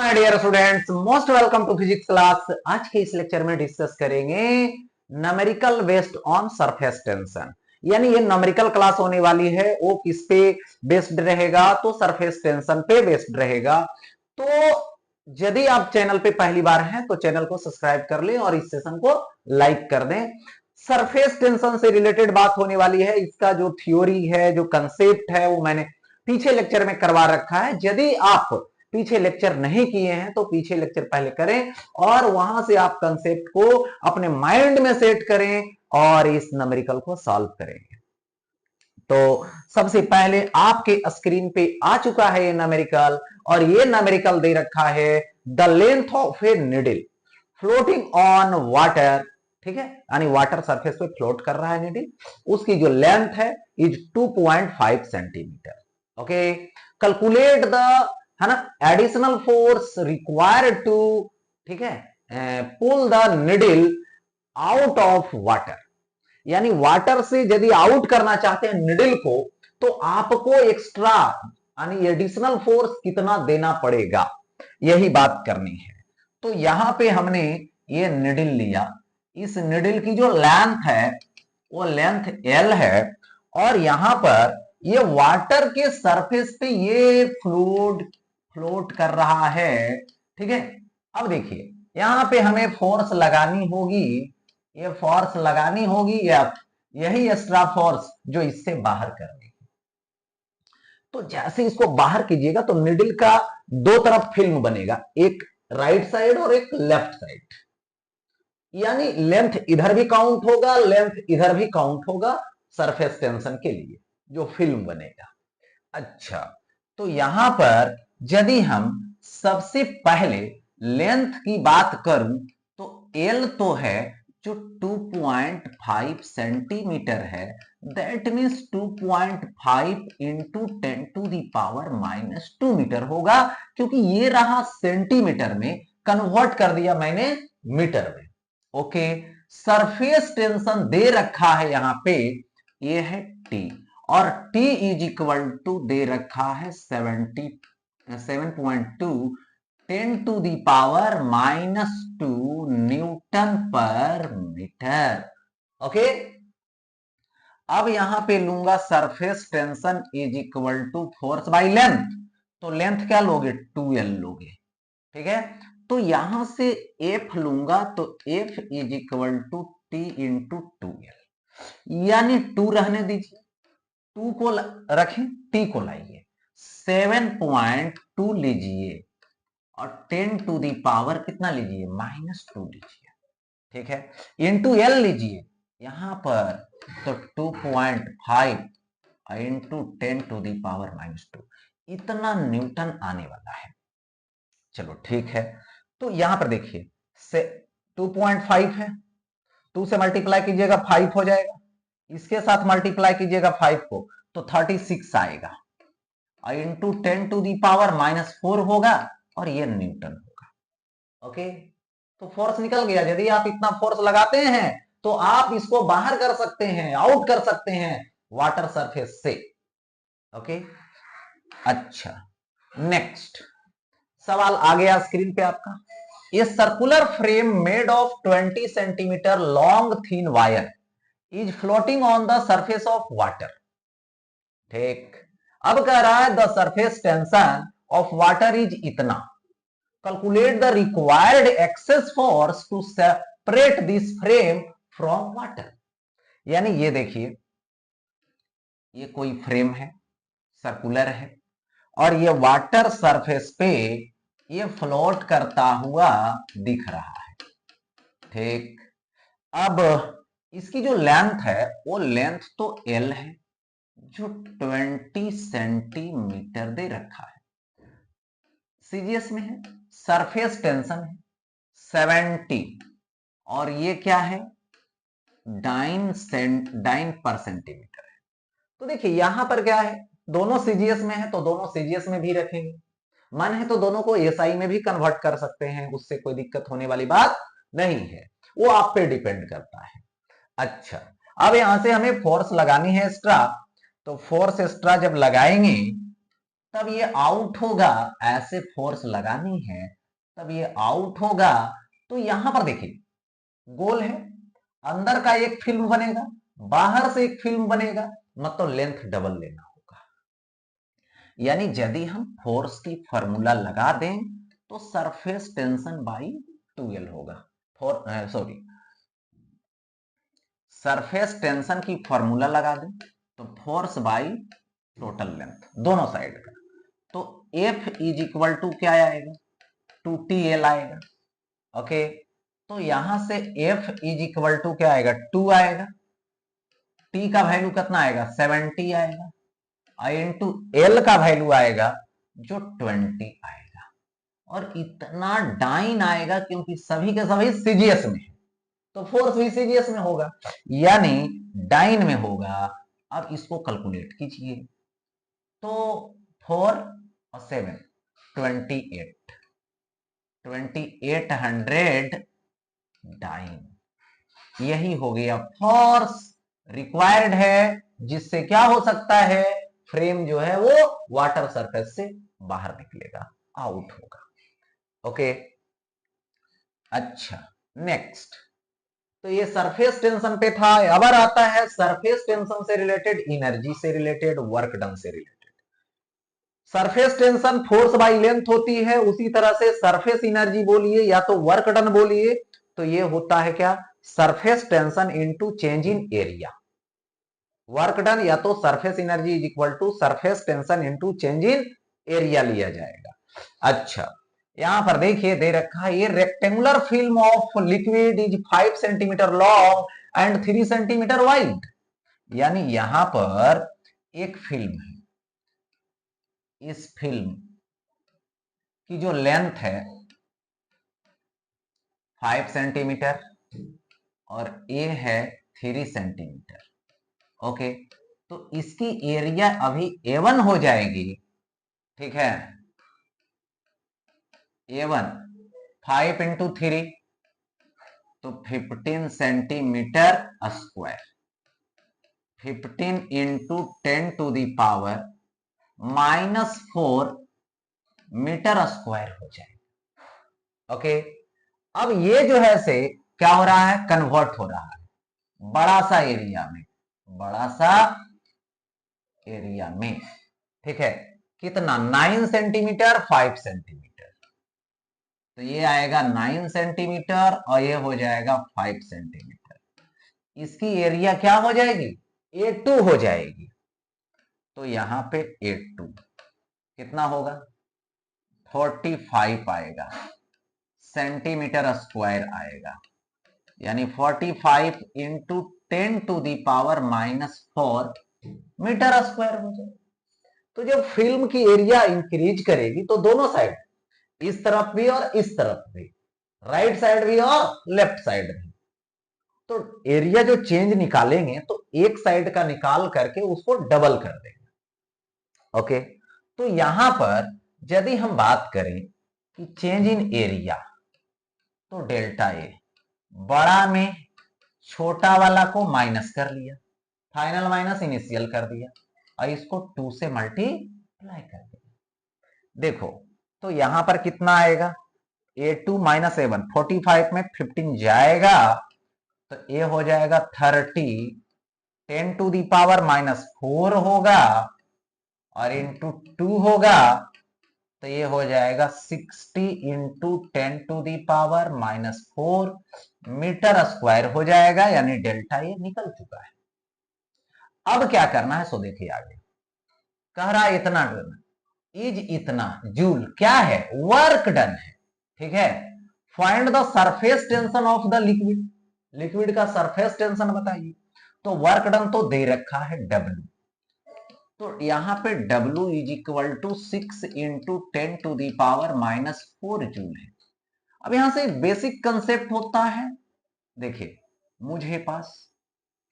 My dear students, most welcome to physics class. आज के इस लेक्चर में डिस्कस करेंगे numerical based on surface tension. यानी ये न्यूमेरिकल क्लास होने वाली है, वो किस पे बेस्ड रहेगा? तो सरफेस टेंशन पे बेस्ड रहेगा। तो यदि आप चैनल पे पहली बार हैं तो चैनल को सब्सक्राइब कर लें और इस सेशन को लाइक कर दें। सरफेस टेंशन से रिलेटेड बात होने वाली है। इसका जो थ्योरी है, जो कंसेप्ट है, वो मैंने पीछे लेक्चर में करवा रखा है। यदि आप पीछे लेक्चर नहीं किए हैं तो पीछे लेक्चर पहले करें और वहां से आप कंसेप्ट को अपने माइंड में सेट करें और इस न्यूमेरिकल को सॉल्व करेंगे। तो सबसे पहले आपके स्क्रीन पे आ चुका है ये न्यूमेरिकल, और ये न्यूमेरिकल दे रखा है the length of A needle floating on water. ठीक है, यानी वाटर सरफेस पे फ्लोट कर रहा है निडल, उसकी जो लेंथ है is 2.5 centimetre. Okay, calculate the, है ना, एडिशनल फोर्स रिक्वायर्ड टू, ठीक है, pull the needle out of water. यानी वाटर से यदि आउट करना चाहते हैं निडल को, तो आपको एक्स्ट्रा यानी एडिशनल फोर्स कितना देना पड़ेगा, यही बात करनी है। तो यहां पे हमने ये निडल लिया, इस निडल की जो लेंथ है वो लेंथ L है, और यहां पर ये वाटर के सरफेस पे ये फ्लोट कर रहा है। ठीक है, अब देखिए यहां पे हमें फोर्स लगानी होगी, ये फोर्स लगानी होगी F, यही एक्स्ट्रा फोर्स जो इससे बाहर कर देगी। तो जैसे इसको बाहर कीजिएगा तो निडल का दो तरफ फिल्म बनेगा, एक राइट साइड और एक लेफ्ट साइड। यानी लेंथ इधर भी काउंट होगा, लेंथ इधर भी काउंट होगा सरफेस टेंशन के लिए जो फिल्म बनेगा। अच्छा, तो यहां पर यदि हम सबसे पहले लेंथ की बात करूं तो L तो है जो 2.5 सेंटीमीटर है, that means 2.5 into 10 to the power -2 metre होगा, क्योंकि ये रहा सेंटीमीटर में, कन्वर्ट कर दिया मैंने मीटर में। ओके, सरफेस टेंशन दे रखा है यहां पे, ये है T, और T इज इक्वल टू दे रखा है 7.2 10 to the power -2 newton per metre. Okay, अब यहां पे लूंगा surface tension is equal to force by length, तो लेंथ क्या लोगे? 2L लोगे। ठीक है, तो यहां से F लूंगा तो F is equal to T into 2L, यानी 2 रहने दीजिए, 2 को रखें, T को लाइए, 7.2 लीजिए और 10 टू दी पावर कितना लीजिए? -2 लीजिए। ठीक है, इंटू L लीजिए यहां पर, तो 2.5 इंटू 10 टू दी पावर -2, इतना न्यूटन आने वाला है। चलो ठीक है, तो यहां पर देखिए 2.5 है, 2 से मल्टीप्लाई कीजिएगा 5 हो जाएगा, इसके साथ मल्टीप्लाई कीजिएगा 5 को तो 36 आएगा, इंटू 10 टू दी पावर -4 होगा, और ये न्यूटन होगा। ओके, तो फोर्स निकल गया। यदि आप इतना फोर्स लगाते हैं तो आप इसको बाहर कर सकते हैं, आउट कर सकते हैं वाटर सरफेस से। ओके, अच्छा, नेक्स्ट सवाल आ गया स्क्रीन पे आपका। ये circular frame made of 20 centimetre long thin wire is floating on the surface of water. ठीक, अब कह रहा है the surface tension of water is इतना, calculate the required excess force to separate this frame from water. यानी ये देखिए, ये कोई फ्रेम है, सर्कुलर है, और ये वाटर सरफेस पे ये फ्लोट करता हुआ दिख रहा है। ठीक, अब इसकी जो लेंथ है वो लेंथ तो L है जो 20 सेंटीमीटर दे रखा है, सीजीएस में है, सरफेस टेंशन है 70, और ये क्या है? 9 पर सेंटीमीटर है। तो देखिए यहां पर क्या है, दोनों सीजीएस में है तो दोनों सीजीएस में भी रखेंगे, मन है तो दोनों को एसआई में भी कन्वर्ट कर सकते हैं, उससे कोई दिक्कत होने वाली बात नहीं है, वो आप पे डिपेंड करता है। अच्छा, अब यहां से हमें फोर्स लगानी है एक्स्ट्रा, तो फोर्स एक्स्ट्रा जब लगाएंगे तब ये आउट होगा, ऐसे फोर्स लगानी है तब ये आउट होगा। तो यहां पर देखिए गोल है, अंदर का एक फिल्म बनेगा, बाहर से एक फिल्म बनेगा, मतलब लेंथ डबल लेना होगा। यानी यदि हम फोर्स की फॉर्मूला लगा दें तो सरफेस टेंशन बाई 2L होगा। सरफेस टेंशन की फॉर्मूला लगा दें तो फोर्स बाई टोटल लेंथ दोनों साइड का, तो F इज इक्वल टू क्या आएगा, 2TL आएगा। ओके, तो यहां से F इज इक्वल टू क्या आएगा, 2 आएगा, T का वैल्यू कितना आएगा, 70 आएगा, इंटू L का वैल्यू आएगा जो 20 आएगा, और इतना डाइन आएगा क्योंकि सभी के सभी सीजीएस में है, तो फोर्स भी सीजीएस में होगा, यानी डाइन में होगा। अब इसको कैलकुलेट कीजिए, तो 4 और 7 2800 डाइन, यही हो गया फोर्स रिक्वायर्ड है, जिससे क्या हो सकता है, फ्रेम जो है वो वाटर सरफेस से बाहर निकलेगा, आउट होगा। ओके, अच्छा नेक्स्ट, तो ये सरफेस टेंशन पे था। अब आता है सरफेस टेंशन से रिलेटेड, एनर्जी से रिलेटेड, वर्क डन से related. Surface tension force by length होती है, उसी तरह से सरफेस एनर्जी बोलिए या तो वर्क डन बोलिए, तो ये होता है क्या, surface tension into change in area. Work done या तो surface energy is equal to surface tension into change in area लिया जाएगा। अच्छा, यहां पर देखिए दे रखा है, ये rectangular film of liquid is 5 centimetre long and 3 centimetre wide. यानी यहां पर एक फिल्म है, इस फिल्म की जो लेंथ है 5 सेंटीमीटर और ये है 3 सेंटीमीटर। ओके, तो इसकी एरिया अभी A1 हो जाएगी, ठीक है, A1 5 इंटू 3 तो 15 centimetre square, 15 into 10 to the power -4 metre square हो जाएगा। ओके, अब ये जो है से क्या हो रहा है, कन्वर्ट हो रहा है बड़ा सा एरिया में, बड़ा सा एरिया में, ठीक है, कितना 9 सेंटीमीटर 5 सेंटीमीटर, तो ये आएगा 9 सेंटीमीटर और ये हो जाएगा 5 सेंटीमीटर, इसकी एरिया क्या हो जाएगी, A2 हो जाएगी। तो यहां पे A2 कितना होगा, 45 आएगा, सेंटीमीटर स्क्वायर आएगा, यानी 45 into 10 to the power -4 metre square हो जाएगा। तो जब फिल्म की एरिया इंक्रीज करेगी तो दोनों साइड, इस तरफ भी और इस तरफ भी, राइट साइड भी और लेफ्ट साइड भी, तो एरिया जो चेंज निकालेंगे तो एक साइड का निकाल करके उसको डबल कर देंगे। ओके, तो यहां पर यदि हम बात करें कि चेंज इन एरिया, तो डेल्टा ए, बड़ा में छोटा वाला को माइनस कर लिया, फाइनल माइनस इनिशियल कर दिया और इसको 2 से मल्टीप्लाई कर दिया। देखो तो यहां पर कितना आएगा, A2 माइनस A1, 45 में 15 जाएगा तो ए हो जाएगा 30, 10 टू दी पावर -4 होगा और इंटू 2 होगा, तो ये हो जाएगा 60 into 10 to the power -4 metre square हो जाएगा, यानी डेल्टा ये निकल चुका है। अब क्या करना है, सो देखिए आगे कह रहा है इतना इज इतना जूल, क्या है, वर्क डन है, ठीक है। Find the surface tension of the liquid, liquid का सरफेस टेंशन बताइए, तो वर्क डन तो दे रखा है W, तो यहां पे W is equal to 6 into 10 to the power -4 joule है। अब यहां से बेसिक कंसेप्ट होता है, देखिए मुझे पास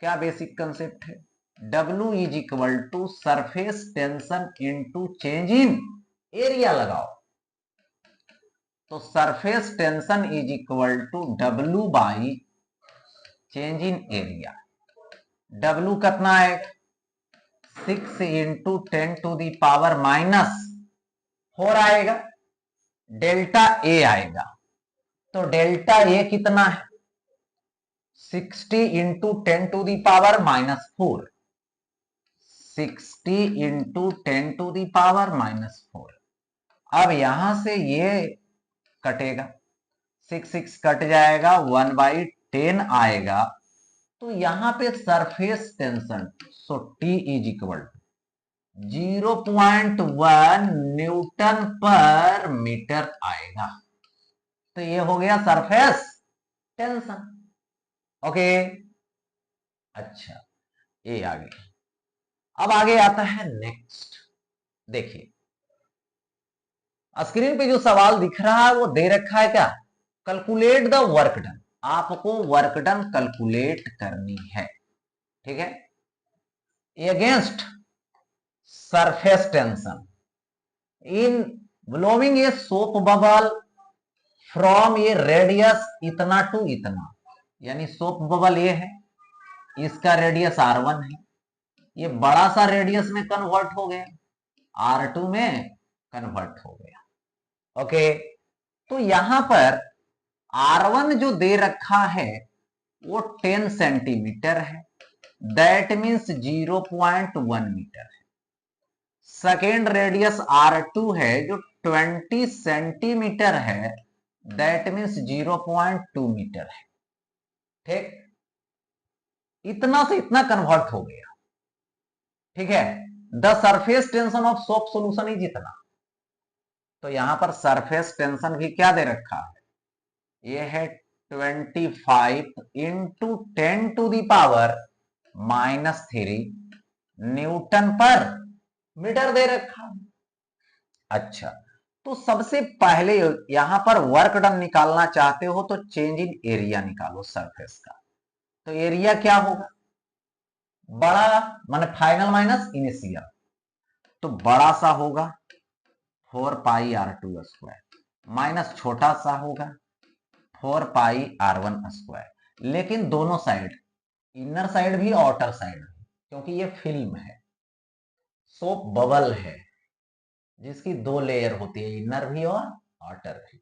क्या बेसिक कंसेप्ट है, W is equal to surface tension into change in area लगाओ, तो surface tension is equal to W by change in area. W कितना है, 6 इंटू 10 टू दी पावर 4 आएगा, डेल्टा ए आएगा। तो डेल्टा ए कितना है? 60 इंटू 10⁻⁻⁴। 60 इंटू 10⁻⁻⁴। अब यहां से ये कटेगा, 6 कट जाएगा, 1/10 आएगा। तो यहां पे surface tension, so T is equal 0.1 Newton per metre आएगा। तो ये हो गया सरफेस टेंशन। ओके, अच्छा, ये आगे। अब आगे आता है नेक्स्ट। देखिए स्क्रीन पे जो सवाल दिख रहा है वो दे रखा है क्या? Calculate the work done. आपको वर्क डन कैलकुलेट करनी है, ठीक है, against surface tension in blowing a soap bubble from A radius इतना टू इतना। यानी सोप बबल ये है, इसका रेडियस R1 है, ये बड़ा सा रेडियस में कन्वर्ट हो गया, R2 में कन्वर्ट हो गया। ओके, तो यहां पर R1 जो दे रखा है वो 10 सेंटीमीटर है, दैट मीन्स 0.1 मीटर है। सेकेंड रेडियस R2 है जो 20 सेंटीमीटर है, दैट मीन्स 0.2 मीटर है। ठीक, इतना से इतना कन्वर्ट हो गया, ठीक है। The surface tension of soap solution is इतना। तो यहां पर सरफेस टेंशन भी क्या दे रखा है? ये है 25 इंटू 10⁻⁻³ न्यूटन पर मीटर दे रखा है। अच्छा, तो सबसे पहले यहां पर वर्क डन निकालना चाहते हो तो चेंज इन एरिया निकालो सरफेस का। तो एरिया क्या होगा? बड़ा माने फाइनल माइनस इनिशियल, तो बड़ा सा होगा 4πr² माइनस छोटा सा होगा 4πr1²। लेकिन दोनों साइड, इनर साइड भी आउटर साइड भी, क्योंकि ये फिल्म है, सोप बबल है जिसकी दो लेयर होती है, इनर भी और आउटर भी।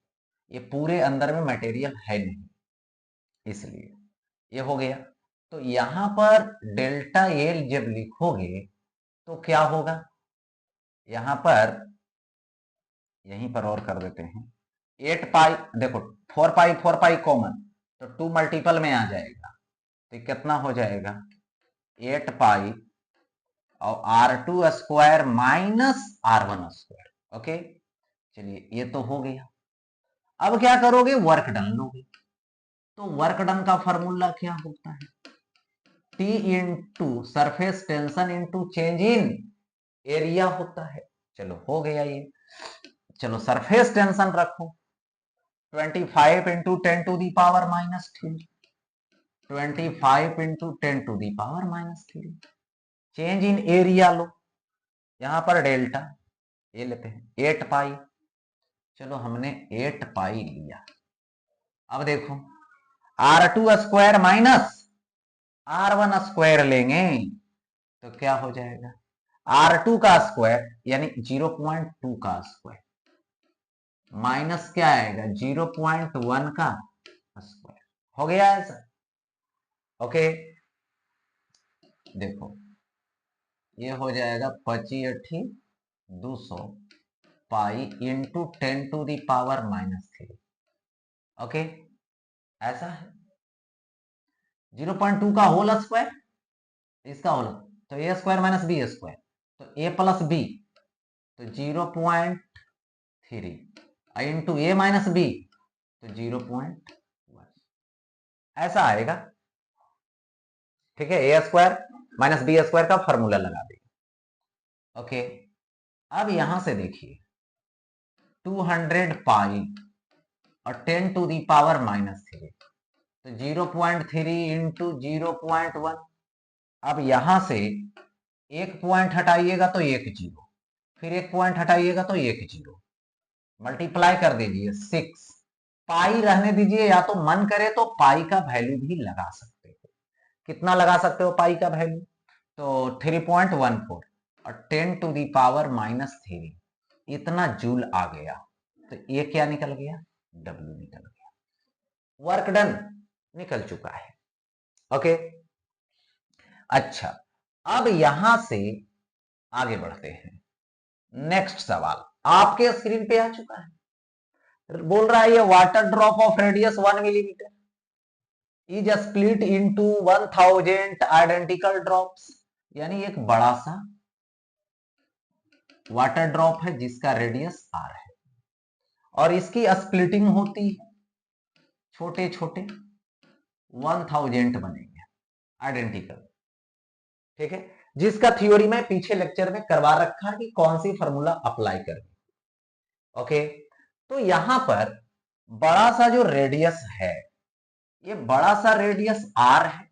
ये पूरे अंदर में मटेरियल है नहीं, इसलिए ये हो गया। तो यहां पर डेल्टा एल जब लिखोगे तो क्या होगा? यहां पर यहीं पर और कर देते हैं 8π, देखो 4π कॉमन, तो 2 मल्टीपल में आ जाएगा, तो कितना हो जाएगा? 8π और R2² माइनस R1²। ओके, चलिए ये तो हो गया। अब क्या करोगे? वर्क डन लोगे। तो वर्क डन का फॉर्मूला क्या होता है? T into surface tension into change in area होता है। चलो हो गया ये। चलो सरफेस टेंशन रखो, 25 into 10⁻⁻3, 25 into 10⁻⁻3। Change in area लो, यहां पर डेल्टा ये लेते हैं 8π। चलो हमने 8π लिया। अब देखो R2² माइनस R1² लेंगे तो क्या हो जाएगा? R2 का स्क्वायर यानी 0.2 का स्क्वायर माइनस क्या आएगा? 0.1 का स्क्वायर। हो गया ऐसा? ओके, देखो ये हो जाएगा 25 200 पाई इंटू 10⁻⁻3। ओके, ऐसा है 0.2 का होल स्क्वायर, इसका होल, तो A² माइनस B², तो A प्लस B, तो 0.3 इंटू A माइनस B, तो 0.1 ऐसा आएगा। ठीक है, A² माइनस B² का फॉर्मूला लगा देंगे। ओके, अब यहां से देखिए 200π और 10⁻⁻3, तो 0.3 इंटू 0.1। अब यहां से एक पॉइंट हटाइएगा तो एक जीरो, फिर एक पॉइंट हटाइएगा तो एक जीरो, मल्टीप्लाई कर दीजिए 6। पाई रहने दीजिए, या तो मन करे तो पाई का वैल्यू भी लगा सकते हो। कितना लगा सकते हो पाई का वैल्यू? तो 3.14 और 10⁻⁻3, इतना जूल आ गया, तो ये क्या निकल गया, W निकल गया। वर्क डन निकल चुका है। ओके, अच्छा, अब यहां से आगे बढ़ते हैं। नेक्स्ट सवाल आपके स्क्रीन पे आ चुका है, बोल रहा है ये water drop of radius 1 millimetre is split into 1000 identical drops, यानी एक बड़ा सा वाटर ड्रॉप है जिसका रेडियस r है और इसकी स्प्लिटिंग होती है, छोटे छोटे 1000 बनेंगे आइडेंटिकल, ठीक है, जिसका थ्योरी में पीछे लेक्चर में करवा रखा है कि कौन सी फॉर्मूला अप्लाई करनी। ओके, तो यहां पर बड़ा सा जो रेडियस है, ये बड़ा सा रेडियस r है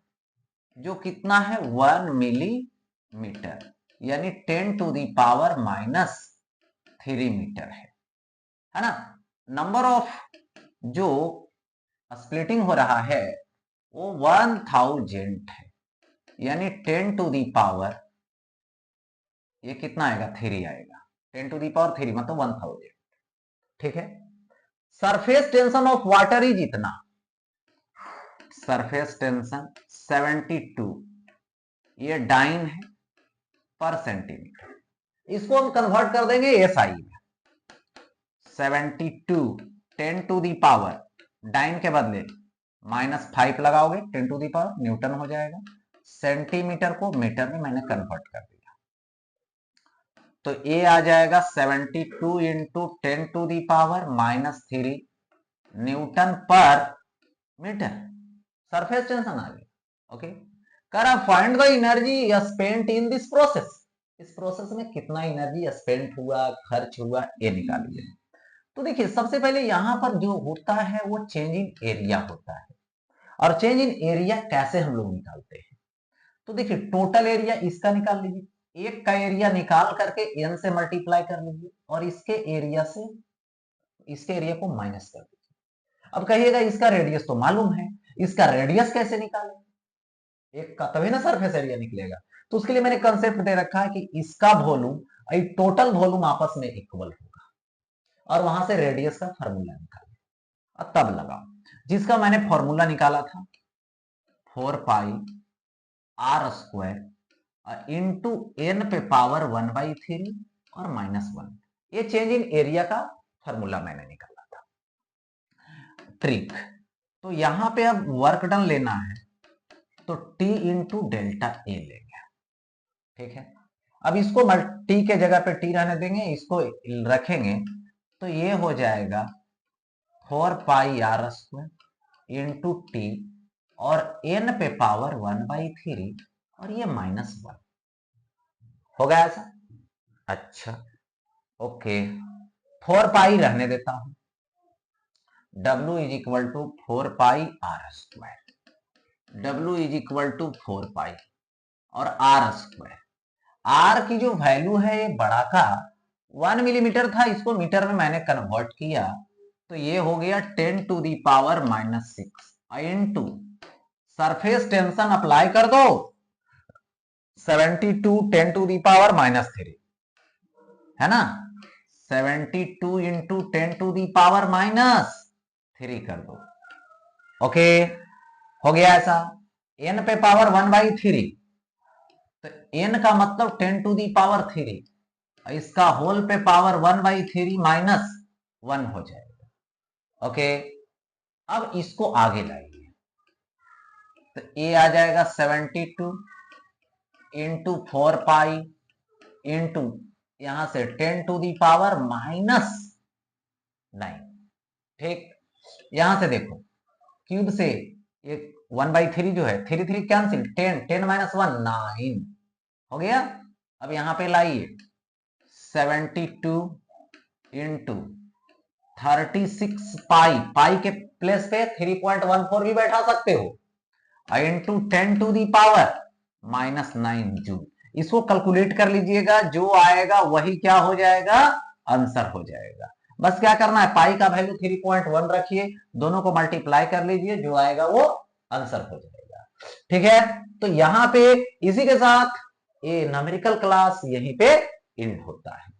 जो कितना है 1 मिलीमीटर, यानी 10 टू दी पावर -3 मीटर है ना। नंबर ऑफ जो स्प्लिटिंग हो रहा है वो 1000 है, यानी 10 टू दी पावर, ये कितना आएगा 3 आएगा, 10 टू दी पावर 3 मतलब 1000, ठीक है। Surface tension of water is इतना, सरफेस टेंशन 72, ये डाइन है पर सेंटीमीटर, इसको हम कन्वर्ट कर देंगे SI में। 72 10 टू दी पावर, डाइन के बदले -5 लगाओगे, 10 टू दी पावर न्यूटन हो जाएगा, सेंटीमीटर को मीटर में मैंने कन्वर्ट कर दिया, तो ये आ जाएगा 72 into 10 to the power -3 newton per metre, surface tension आ गया। ओके, करा find the energy spent in this process, इस प्रोसेस में कितना एनर्जी स्पेंट हुआ, खर्च हुआ, ये निकालिए। तो देखिए सबसे पहले यहां पर जो होता है वो चेंज इन एरिया होता है, और चेंज इन एरिया कैसे हम लोग निकालते हैं, तो देखिए टोटल एरिया इसका निकाल लीजिए, एक का एरिया निकाल करके n से मल्टीप्लाई कर लीजिए और इसके एरिया से इसके एरिया को माइनस कर दीजिए। अब कहिएगा इसका रेडियस तो मालूम है, इसका रेडियस कैसे निकालें, एक का तभी ना सरफेस एरिया निकलेगा, तो उसके लिए मैंने कंसेप्ट दे रखा है कि इसका वॉल्यूम टोटल वॉल्यूम आपस में इक्वल होगा, और वहां से रेडियस का फॉर्मूला निकालें और तब लगाओ, जिसका मैंने फॉर्मूला निकाला था 4 पाई r² इंटू n पे पावर 1/3 और -1, ये चेंज इन एरिया का फॉर्मूला मैंने निकाला था। ट्रिक, तो यहां पे अब वर्क डन लेना है तो T इंटू डेल्टा ए लेंगे, ठीक है। अब इसको T के जगह पे T रहने देंगे, इसको रखेंगे तो ये हो जाएगा 4 पाई r² इंटू टी और n पे पावर 1/3 और ये -1 हो गया ऐसा। अच्छा ओके, 4 पाई रहने देता हूं, W is equal to 4 pi r², W is equal to 4 pi और r², r की जो वैल्यू है ये बड़ा का 1 मिलीमीटर था, इसको मीटर में मैंने कन्वर्ट किया तो ये हो गया 10 to the power -6 into surface tension apply कर दो 72 10 टू दी पावर -3 है ना, 72 इंटू 10 टू दी पावर -3 कर दो। ओके, हो गया ऐसा, n पे पावर 1/3 तो n का मतलब 10 टू दी पावर 3, इसका होल पे पावर 1/3 -1 हो जाएगा। ओके, अब इसको आगे लाइए तो ये आ जाएगा 72 इंटू 4 पाई इंटू यहां से 10 टू दी पावर -9, ठीक। यहां से देखो क्यूब से ये 1/3 जो है 3 3 कैंसिल, 10 10 -1 9 हो गया। अब यहां पे लाइए 72 इंटू 36 पाई, पाई के प्लेस पे 3.14 भी बैठा सकते हो, into 10 to the power -9 joule. इसको कैलकुलेट कर लीजिएगा, जो आएगा वही क्या हो जाएगा, आंसर हो जाएगा। बस क्या करना है, पाई का वैल्यू 3.1 रखिए, दोनों को मल्टीप्लाई कर लीजिए, जो आएगा वो आंसर हो जाएगा। ठीक है, तो यहां पे इसी के साथ ये न्यूमेरिकल क्लास यहीं पे एंड होता है।